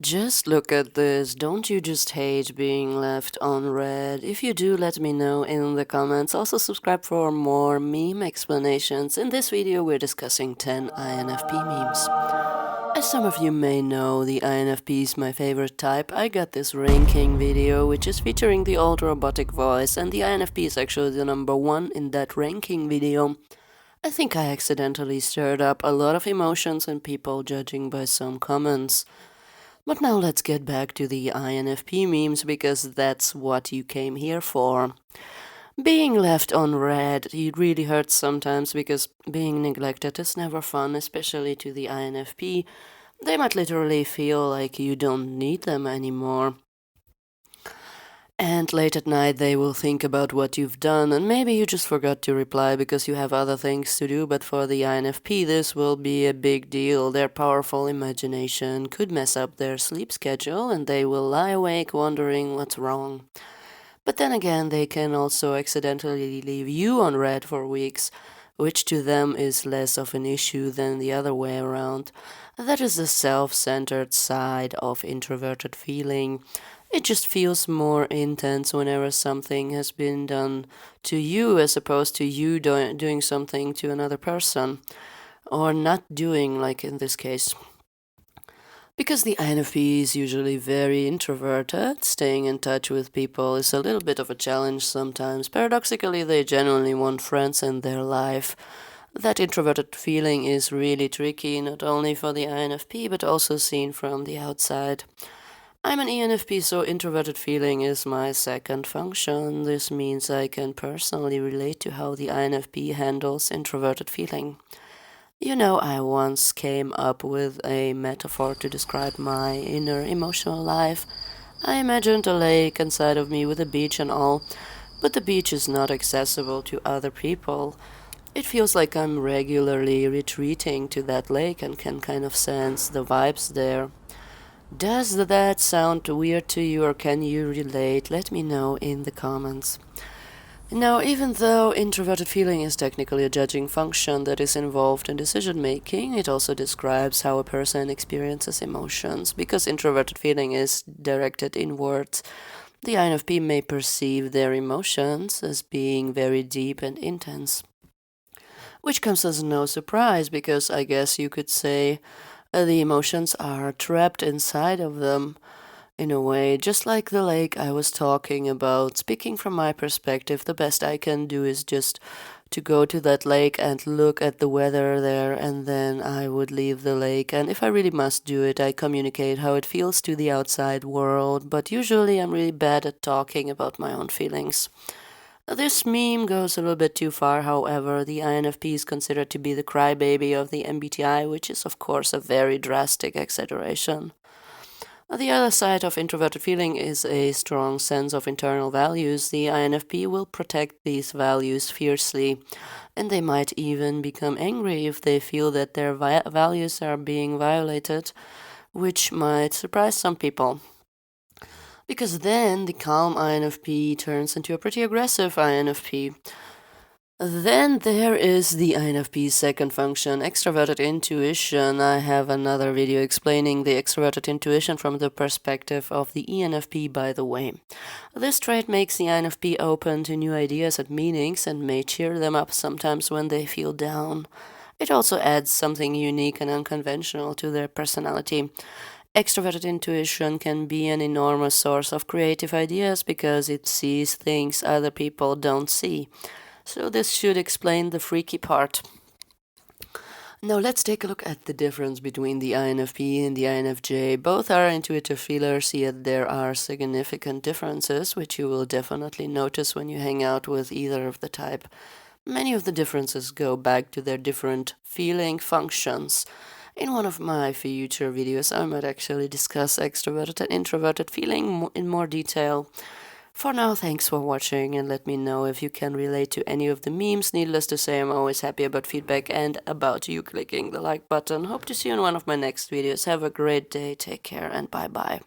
Just look at this. Don't you just hate being left on red? If you do, let me know in the comments. Also subscribe for more meme explanations. In this video we're discussing 10 INFP memes. As some of you may know, the INFP is my favorite type. I got this ranking video which is featuring the old robotic voice, and the INFP is actually the number one in that ranking video. I think I accidentally stirred up a lot of emotions in people, judging by some comments. But now let's get back to the INFP memes, because that's what you came here for. Being left on red, it really hurts sometimes, because being neglected is never fun, especially to the INFP. They might literally feel like you don't need them anymore. And late at night they will think about what you've done, and maybe you just forgot to reply because you have other things to do, but for the INFP this will be a big deal. Their powerful imagination could mess up their sleep schedule, and they will lie awake wondering what's wrong. But then again, they can also accidentally leave you on red for weeks, which to them is less of an issue than the other way around. That is the self-centered side of introverted feeling. It just feels more intense whenever something has been done to you, as opposed to you doing something to another person, or not doing, like in this case. Because the INFP is usually very introverted, staying in touch with people is a little bit of a challenge sometimes. Paradoxically, they genuinely want friends in their life. That introverted feeling is really tricky, not only for the INFP, but also seen from the outside. I'm an ENFP, so introverted feeling is my second function. This means I can personally relate to how the INFP handles introverted feeling. You know, I once came up with a metaphor to describe my inner emotional life. I imagined a lake inside of me with a beach and all, but the beach is not accessible to other people. It feels like I'm regularly retreating to that lake and can kind of sense the vibes there. Does that sound weird to you, or can you relate? Let me know in the comments. Now, even though introverted feeling is technically a judging function that is involved in decision making, it also describes how a person experiences emotions. Because introverted feeling is directed inwards, the INFP may perceive their emotions as being very deep and intense. Which comes as no surprise, because I guess you could say the emotions are trapped inside of them, in a way, just like the lake I was talking about. Speaking from my perspective, the best I can do is just to go to that lake and look at the weather there, and then I would leave the lake, and if I really must do it, I communicate how it feels to the outside world, but usually I'm really bad at talking about my own feelings. This meme goes a little bit too far, however. The INFP is considered to be the crybaby of the MBTI, which is of course a very drastic exaggeration. The other side of introverted feeling is a strong sense of internal values. The INFP will protect these values fiercely, and they might even become angry if they feel that their values are being violated, which might surprise some people. Because then the calm INFP turns into a pretty aggressive INFP. Then there is the INFP's second function, extraverted intuition. I have another video explaining the extraverted intuition from the perspective of the ENFP, by the way. This trait makes the INFP open to new ideas and meanings, and may cheer them up sometimes when they feel down. It also adds something unique and unconventional to their personality. Extroverted intuition can be an enormous source of creative ideas because it sees things other people don't see. So this should explain the freaky part. Now let's take a look at the difference between the INFP and the INFJ. Both are intuitive feelers, yet there are significant differences, which you will definitely notice when you hang out with either of the type. Many of the differences go back to their different feeling functions. In one of my future videos, I might actually discuss extroverted and introverted feeling in more detail. For now, thanks for watching, and let me know if you can relate to any of the memes. Needless to say, I'm always happy about feedback and about you clicking the like button. Hope to see you in one of my next videos. Have a great day, take care, and bye-bye.